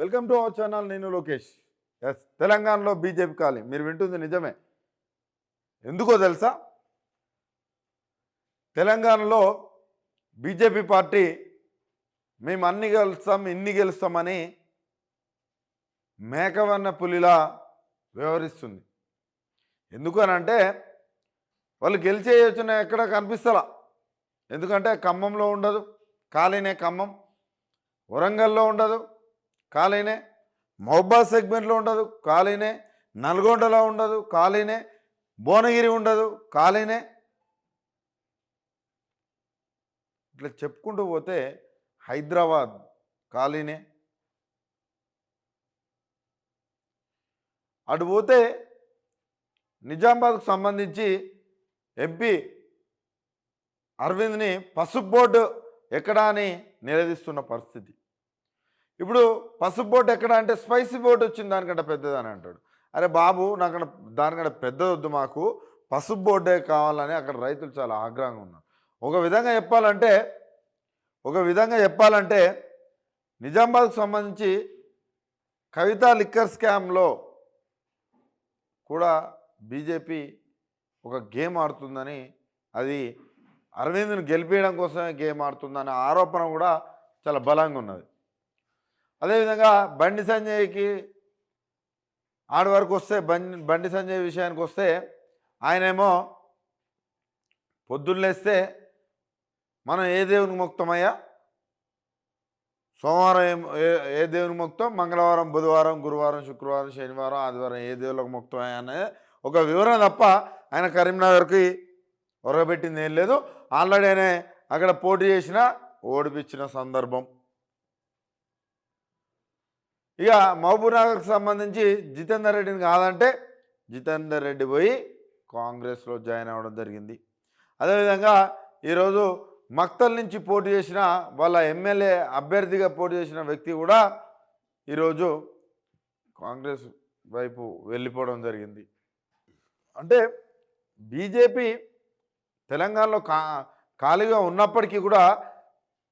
Welcome to our channel. నేను Lokesh. Yes, తెలంగాణలో BJP కాలి మీరు వింటుంది నిజమే. ఎందుకో తెలుసా? తెలంగాణలో బీజేపీ పార్టీ మేము అన్ని గెలుస్తాం ఇన్ని గెలుస్తామని మేకవన్న పులిలా వ్యవహరిస్తుంది. ఎందుకు అని అంటే వాళ్ళు గెలిచే యోచన ఎక్కడ కనిపిస్తలా. ఎందుకంటే ఖమ్మంలో ఉండదు, ఖాళీనే. ఖమ్మం, వరంగల్లో ఉండదు, ఖాళీనే. మహబాద్ సెగ్మెంట్లో ఉండదు, ఖాళీనే. నల్గొండలో ఉండదు, ఖాళీనే. భువనగిరి ఉండదు, ఖాళీనే. ఇట్లా చెప్పుకుంటూ పోతే హైదరాబాద్ ఖాళీనే. అటు పోతే నిజామాబాద్కు సంబంధించి ఎంపీ అరవింద్ని పసుపు బోర్డు ఎక్కడా అని నిలదీస్తున్న పరిస్థితి. ఇప్పుడు పసుపు బోర్డు ఎక్కడ అంటే స్పైసీ బోర్డు వచ్చింది దానికంటే పెద్దదని అంటాడు. అరే బాబు, నాకు దానికంటే పెద్దది వద్దు, మాకు పసుపు బోర్డే కావాలని అక్కడ రైతులు చాలా ఆగ్రహంగా ఉన్నారు. ఒక విధంగా చెప్పాలంటే నిజామాబాద్కు సంబంధించి కవిత లిక్కర్ స్కామ్లో కూడా బీజేపీ ఒక గేమ్ ఆడుతుందని, అది అరవింద్ను గెలిపించడం కోసమే గేమ్ ఆడుతుందనే ఆరోపణ కూడా చాలా బలంగా ఉన్నది. అదేవిధంగా బండి సంజయ్కి ఆడి వరకు వస్తే, బండి సంజయ్ విషయానికి వస్తే, ఆయనేమో పొద్దున్నేస్తే మనం ఏ దేవునికి మొక్కుతామయ్యా, సోమవారం ఏ దేవునికి మొక్కుతాం, మంగళవారం, బుధవారం, గురువారం, శుక్రవారం, శనివారం, ఆదివారం ఏ దేవులకు మొక్కుతామయ్యా అనే ఒక వివరణ తప్ప ఆయన కరీంనగర్కి ఒరగబెట్టింది ఏం లేదు. ఆల్రెడీ ఆయన అక్కడ పోటీ చేసిన ఓడిపించిన సందర్భం. ఇక మహబూబ్నగర్కి సంబంధించి జితేందర్ రెడ్డిని కాదంటే జితేందర్ రెడ్డి పోయి కాంగ్రెస్లో జాయిన్ అవ్వడం జరిగింది. అదేవిధంగా ఈరోజు మక్తల్ నుంచి పోటీ చేసిన వాళ్ళ ఎమ్మెల్యే అభ్యర్థిగా పోటీ చేసిన వ్యక్తి కూడా ఈరోజు కాంగ్రెస్ వైపు వెళ్ళిపోవడం జరిగింది. అంటే బీజేపీ తెలంగాణలో ఖాళీగా ఉన్నప్పటికీ కూడా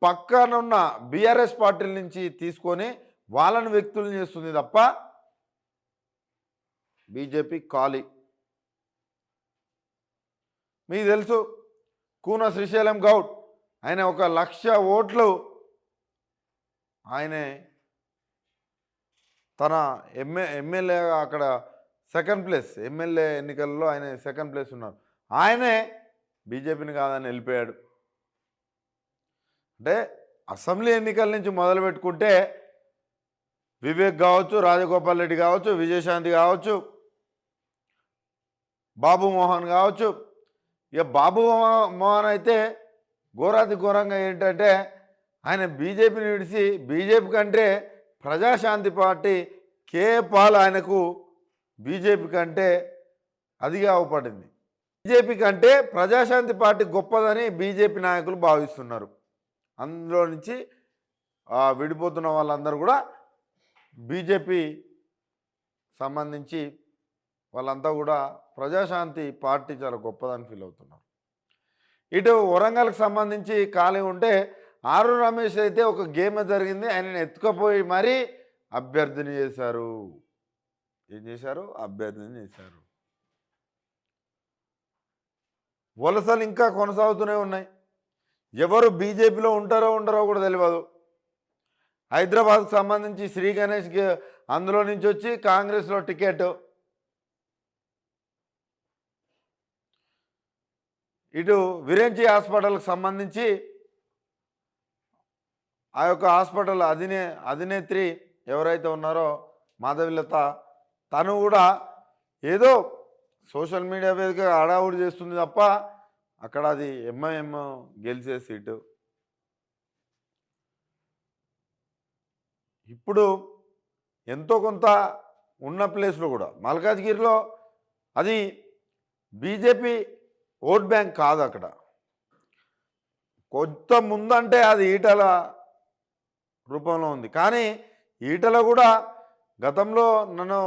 పక్కనున్న బీఆర్ఎస్ పార్టీల నుంచి తీసుకొని వాళ్ళని వ్యక్తులను చేస్తుంది తప్ప బీజేపీ ఖాళీ. మీకు తెలుసు, కూన శ్రీశైలం గౌడ్ ఆయన 1,00,000 ఓట్లు ఆయనే తన ఎమ్మెల్యే అక్కడ సెకండ్ ప్లేస్, ఎమ్మెల్యే ఎన్నికల్లో ఆయన సెకండ్ ప్లేస్ ఉన్నారు. ఆయనే బీజేపీని కాదని వెళ్ళిపోయాడు. అంటే అసెంబ్లీ ఎన్నికల నుంచి మొదలు పెట్టుకుంటే వివేక్ కావచ్చు, రాజగోపాల్ రెడ్డి కావచ్చు, విజయశాంతి కావచ్చు, బాబు మోహన్ కావచ్చు. ఇక బాబు మోహన్ అయితే ఘోరాతి ఘోరంగా ఏంటంటే ఆయన బీజేపీని విడిచి బీజేపీ కంటే ప్రజాశాంతి పార్టీ కే పాల్ ఆయనకు బీజేపీ కంటే అదిగా అవపడింది. బీజేపీ కంటే ప్రజాశాంతి పార్టీ గొప్పదని బీజేపీ నాయకులు భావిస్తున్నారు. అందులో నుంచి విడిపోతున్న వాళ్ళందరూ కూడా బీజేపీ సంబంధించి వాళ్ళంతా కూడా ప్రజాశాంతి పార్టీ చాలా గొప్పదని ఫీల్ అవుతున్నారు. ఇటు వరంగల్కి సంబంధించి ఖాళీ ఉంటే ఆరు రమేష్ అయితే ఒక గేమ్ జరిగింది, ఆయనను ఎత్తుకపోయి మరీ అభ్యర్థిని చేశారు. ఏం చేశారు? అభ్యర్థిని చేశారు. వలసలు ఇంకా కొనసాగుతూనే ఉన్నాయి. ఎవరు బీజేపీలో ఉంటారో ఉండరో కూడా తెలియదు. హైదరాబాద్కు సంబంధించి శ్రీ గణేష్కి అందులో నుంచి వచ్చి కాంగ్రెస్లో టికెట్, ఇటు విరెంచి హాస్పిటల్కి సంబంధించి ఆ యొక్క హాస్పిటల్ అధినేత్రి ఎవరైతే ఉన్నారో మాధవిలత, తను కూడా ఏదో సోషల్ మీడియా వేదికగా హడావుడి చేస్తుంది తప్ప అక్కడ అది ఎంఐఎం గెలిచే సీటు. ఇప్పుడు ఎంతో కొంత ఉన్న ప్లేస్లో కూడా మల్కాజ్గిరిలో అది బీజేపీ ఓట్ బ్యాంక్ కాదు. అక్కడ కొంత ముందంటే అది ఈటల రూపంలో ఉంది. కానీ ఈటల కూడా గతంలో నన్ను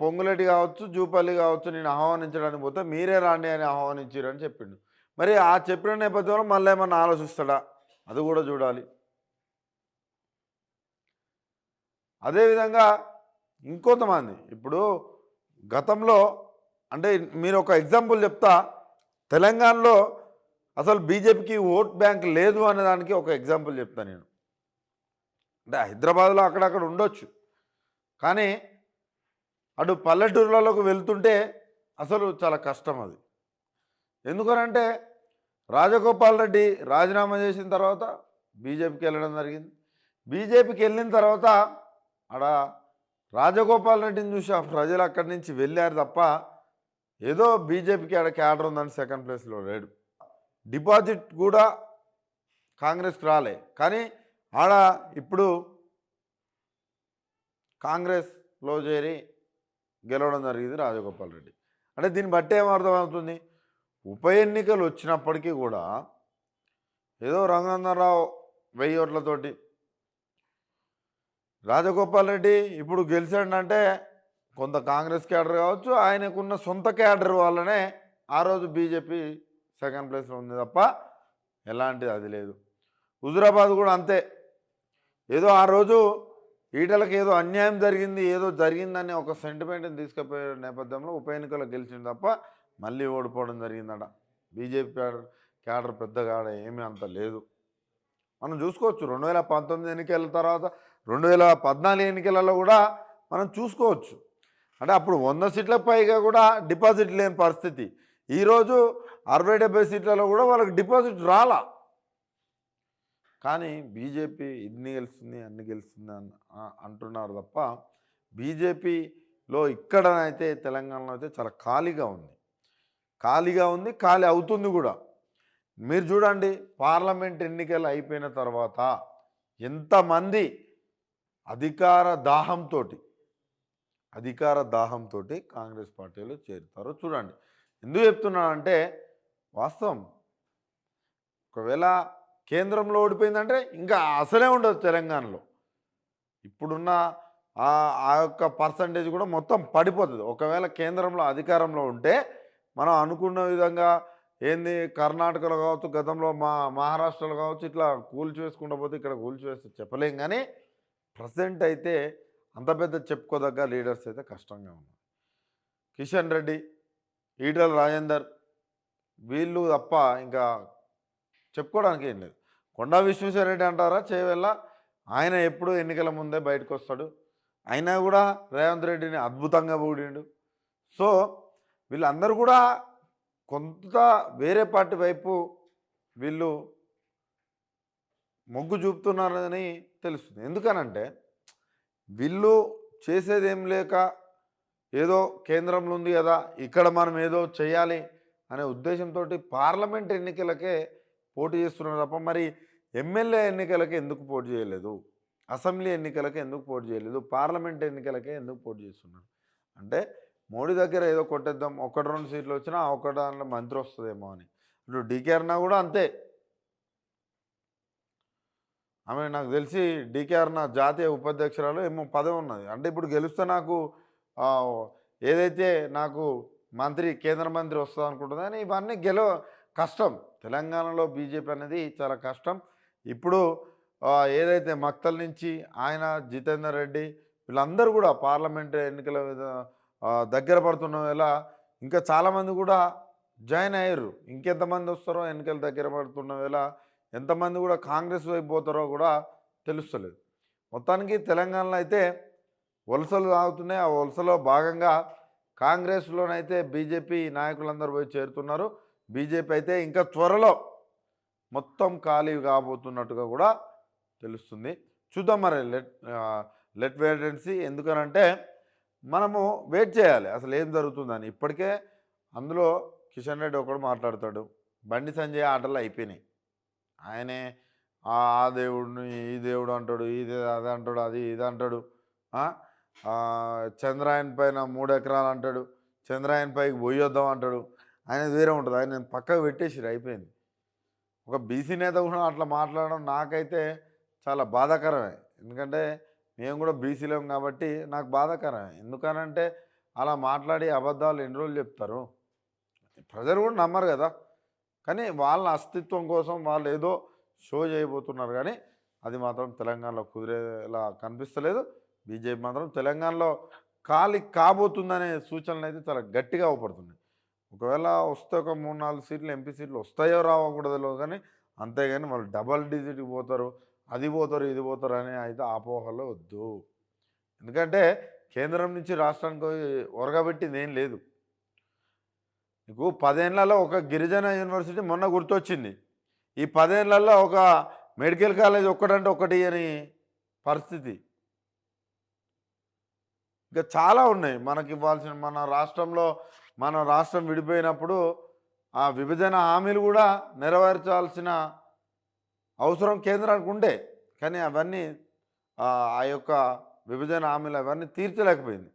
పొంగులేటి కావచ్చు, జూపల్లి కావచ్చు, నేను ఆహ్వానించడానికి పోతే మీరే రాండి అని ఆహ్వానించారని చెప్పిండు. మరి ఆ చెప్పిన నేపథ్యంలో మళ్ళీ ఏమన్నా ఆలోచిస్తాడా, అది కూడా చూడాలి. అదేవిధంగా ఇంకొంతమంది ఇప్పుడు గతంలో అంటే మీరు ఒక ఎగ్జాంపుల్ చెప్తా. తెలంగాణలో అసలు బీజేపీకి ఓట్ బ్యాంక్ లేదు అనే దానికి ఒక ఎగ్జాంపుల్ చెప్తా నేను. అంటే హైదరాబాద్లో అక్కడక్కడ ఉండొచ్చు, కానీ అటు పల్లెటూర్లలోకి వెళ్తుంటే అసలు చాలా కష్టం అది. ఎందుకనంటే రాజగోపాల్ రెడ్డి రాజీనామా చేసిన తర్వాత బీజేపీకి వెళ్ళడం జరిగింది. బీజేపీకి వెళ్ళిన తర్వాత ఆడ రాజగోపాల్ రెడ్డిని చూసి ఆ ప్రజలు అక్కడి నుంచి వెళ్ళారు తప్ప ఏదో బీజేపీకి ఆడ క్యాడర్ ఉందని సెకండ్ ప్లేస్లో లేడు. డిపాజిట్ కూడా కాంగ్రెస్కి రాలే, కానీ ఆడ ఇప్పుడు కాంగ్రెస్లో చేరి గెలవడం జరిగింది రాజగోపాల్ రెడ్డి. అంటే దీన్ని బట్టి ఏమర్థమవుతుంది, ఉప ఎన్నికలు వచ్చినప్పటికీ కూడా ఏదో రఘునందనరావు 1000 ఓట్లతోటి రాజగోపాల్ రెడ్డి ఇప్పుడు గెలిచాడంటే కొంత కాంగ్రెస్ క్యాడర్ కావచ్చు, ఆయనకున్న సొంత క్యాడర్ వల్లనే ఆ రోజు బీజేపీ సెకండ్ ప్లేస్లో ఉంది తప్ప ఎలాంటిది అది లేదు. హుజురాబాద్ కూడా అంతే. ఏదో ఆ రోజు ఈటలకు ఏదో అన్యాయం జరిగింది, ఏదో జరిగిందని ఒక సెంటిమెంట్ని తీసుకుపోయే నేపథ్యంలో ఉప ఎన్నికల్లో గెలిచింది తప్ప మళ్ళీ ఓడిపోవడం జరిగిందట. బీజేపీ క్యాడర్ పెద్దగా ఏమీ అంత లేదు. మనం చూసుకోవచ్చు 2019 ఎన్నికల తర్వాత 2014 ఎన్నికలలో కూడా మనం చూసుకోవచ్చు. అంటే అప్పుడు 100 సీట్లకు పైగా కూడా డిపాజిట్ లేని పరిస్థితి. ఈరోజు 60-70 సీట్లలో కూడా వాళ్ళకి డిపాజిట్ రాలా. కానీ బీజేపీ ఇన్ని గెలుస్తుంది అన్ని గెలుస్తుంది అంటున్నారు తప్ప బీజేపీలో ఇక్కడనైతే తెలంగాణలో అయితే చాలా ఖాళీగా ఉంది, ఖాళీ అవుతుంది కూడా. మీరు చూడండి, పార్లమెంట్ ఎన్నికలు అయిపోయిన తర్వాత ఎంతమంది అధికార దాహంతో కాంగ్రెస్ పార్టీలో చేరుతారో చూడండి. ఎందుకు చెప్తున్నానంటే వాస్తవం. ఒకవేళ కేంద్రంలో ఓడిపోయిందంటే ఇంకా అసలే ఉండదు తెలంగాణలో. ఇప్పుడున్న ఆ యొక్క పర్సంటేజ్ కూడా మొత్తం పడిపోతుంది. ఒకవేళ కేంద్రంలో అధికారంలో ఉంటే మనం అనుకున్న విధంగా ఏంది కర్ణాటకలో కావచ్చు, గతంలో మహారాష్ట్రలో కావచ్చు, ఇట్లా కూల్చివేసుకుంటూ పోతే ఇక్కడ కూల్చివేస్తే చెప్పలేం. కానీ ప్రజెంట్ అయితే అంత పెద్ద చెప్పుకోదగ్గ లీడర్స్ అయితే కష్టంగా ఉన్నారు. కిషన్ రెడ్డి, ఈటల రాజేందర్ వీళ్ళు తప్ప ఇంకా చెప్పుకోవడానికి ఏం లేదు. కొండా విశ్వేశ్వరరెడ్డి అంటారా చేవెళ్ళ, ఆయన ఎప్పుడు ఎన్నికల ముందే బయటకు వస్తాడు. అయినా కూడా రేవంత్ రెడ్డిని అద్భుతంగా పొగిడిండు. సో వీళ్ళందరూ కూడా కొంత వేరే పార్టీ వైపు వీళ్ళు మొగ్గు చూపుతున్నారని తెలుస్తుంది. ఎందుకనంటే వీళ్ళు చేసేదేం లేక ఏదో కేంద్రంలో ఉంది కదా ఇక్కడ మనం ఏదో చేయాలి అనే ఉద్దేశంతో పార్లమెంట్ ఎన్నికలకే పోటీ చేస్తున్నారు తప్ప మరి ఎమ్మెల్యే ఎన్నికలకి ఎందుకు పోటీ చేయలేదు, అసెంబ్లీ ఎన్నికలకి ఎందుకు పోటీ చేయలేదు, పార్లమెంట్ ఎన్నికలకే ఎందుకు పోటీ చేస్తున్నారు అంటే మోడీ దగ్గర ఏదో కొట్టేద్దాం, 1-2 సీట్లు వచ్చినా ఒక దాంట్లో మంత్రి వస్తుందేమో అని. ఇప్పుడు డీకే అరుణ కూడా అంతే. ఆమె నాకు తెలిసి డీకే అరుణ జాతీయ ఉపాధ్యక్షురాలు ఏమో పదవి ఉన్నది. అంటే ఇప్పుడు గెలిస్తే నాకు ఏదైతే నాకు కేంద్ర మంత్రి వస్తుంది అనుకుంటుంది. కానీ ఇవన్నీ కష్టం. తెలంగాణలో బీజేపీ అనేది చాలా కష్టం. ఇప్పుడు ఏదైతే మక్తల్ నుంచి ఆయన జితేందర్ రెడ్డి వీళ్ళందరూ కూడా పార్లమెంట్ ఎన్నికల దగ్గర పడుతున్న వేళ ఇంకా చాలామంది కూడా జాయిన్ అయ్యారు. ఇంకెంతమంది వస్తారో ఎన్నికలు దగ్గర పడుతున్న వేళ ఎంతమంది కూడా కాంగ్రెస్ వైపు పోతారో కూడా తెలుస్తలేదు. మొత్తానికి తెలంగాణలో అయితే వలసలు సాగుతున్నాయి. ఆ వలసలో భాగంగా కాంగ్రెస్లోనైతే బీజేపీ నాయకులందరూ పోయి చేరుతున్నారు. బీజేపీ అయితే ఇంకా త్వరలో మొత్తం ఖాళీ కాబోతున్నట్టుగా కూడా తెలుస్తుంది. చూద్దాం మరి. Let wait and see. ఎందుకనంటే మనము వెయిట్ చేయాలి అసలు ఏం జరుగుతుందని. ఇప్పటికే అందులో కిషన్ రెడ్డి ఒకడు మాట్లాడతాడు, బండి సంజయ్ ఆటలు అయిపోయినాయి. ఆయనే ఆ దేవుడిని ఈ దేవుడు అంటాడు, ఇది అది అంటాడు, అది ఇది అంటాడు. చంద్రాయన్ పైన 3 ఎకరాలు అంటాడు, చంద్రాయన్ పైకి పోయొద్దాం అంటాడు. ఆయన వేరే ఉంటుంది. ఆయన పక్కకు పెట్టేసిరు, అయిపోయింది. ఒక బీసీ నేత కూడా అట్లా మాట్లాడడం నాకైతే చాలా బాధాకరమే. ఎందుకంటే మేము కూడా బీసీలేం కాబట్టి నాకు బాధాకరమే. ఎందుకనంటే అలా మాట్లాడి అబద్ధాలు ఎన్ని రోజులు చెప్తారు, ప్రజలు కూడా నమ్మరు కదా. కానీ వాళ్ళ అస్తిత్వం కోసం వాళ్ళు ఏదో షో చేయబోతున్నారు. కానీ అది మాత్రం తెలంగాణలో కుదిరేలా కనిపిస్తలేదు. బీజేపీ మాత్రం తెలంగాణలో ఖాళీ కాబోతుందనే సూచనలు అయితే చాలా గట్టిగా అవపడుతున్నాయి. ఒకవేళ వస్తే ఒక 3, 4 సీట్లు ఎంపీ సీట్లు వస్తాయో రావో కూడా తెలవదు కానీ, అంతేగాని వాళ్ళు డబల్ డిజిట్‌కి పోతారు, అది పోతారు, ఇది పోతారు అని అయితే అపోహలు వద్దు. ఎందుకంటే కేంద్రం నుంచి రాష్ట్రానికి ఒరగబెట్టిందేం లేదు. నీకు 10 ఏళ్లలో ఒక గిరిజన యూనివర్సిటీ మొన్న గుర్తొచ్చింది. ఈ 10 ఏళ్లలో ఒక మెడికల్ కాలేజ్ ఒక్కటంటే ఒక్కటి ఇయ్యని పరిస్థితి. ఇంకా చాలా ఉన్నాయి మనకివ్వాల్సిన. మన రాష్ట్రం విడిపోయినప్పుడు ఆ విభజన హామీలు కూడా నెరవేర్చాల్సిన అవసరం కేంద్రానికి ఉండే. కానీ అవన్నీ ఆ యొక్క విభజన హామీలు అవన్నీ తీర్చలేకపోయింది.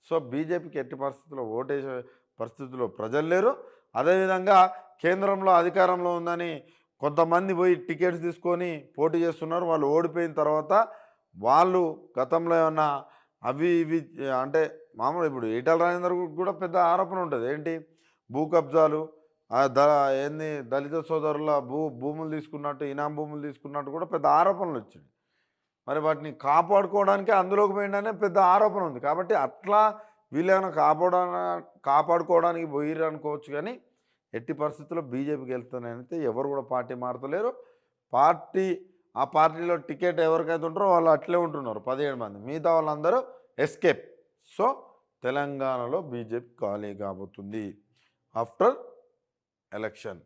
సో బీజేపీకి ఎట్టి పరిస్థితుల్లో ఓటేసే పరిస్థితుల్లో ప్రజలు లేరు. అదేవిధంగా కేంద్రంలో అధికారంలో ఉందని కొంతమంది పోయి టికెట్స్ తీసుకొని పోటీ చేస్తున్నారు. వాళ్ళు ఓడిపోయిన తర్వాత వాళ్ళు గతంలో ఏమన్నా అవి ఇవి అంటే మామూలు ఇప్పుడు ఈటల రాజేందర్ కూడా పెద్ద ఆరోపణ ఉంటుంది. ఏంటి భూ కబ్జాలు, ఏంది దళిత సోదరుల భూములు తీసుకున్నట్టు, ఇనాం భూములు తీసుకున్నట్టు కూడా పెద్ద ఆరోపణలు వచ్చినాయి. మరి వాటిని కాపాడుకోవడానికి అందులోకి పోయిందనే పెద్ద ఆరోపణ ఉంది. కాబట్టి అట్లా వీళ్ళేమైనా కాపాడుకోవడానికి పోయిర్రు అనుకోవచ్చు. కానీ ఎట్టి పరిస్థితుల్లో బీజేపీకి వెళ్తానైతే ఎవరు కూడా పార్టీ మారతలేరు. ఆ పార్టీలో టికెట్ ఎవరికైతే ఉంటారో వాళ్ళు అట్లే ఉంటున్నారు 17 మంది. మిగతా వాళ్ళందరూ ఎస్కేప్. సో తెలంగాణలో బీజేపీ ఖాళీ కాబోతుంది ఆఫ్టర్ ఎలక్షన్.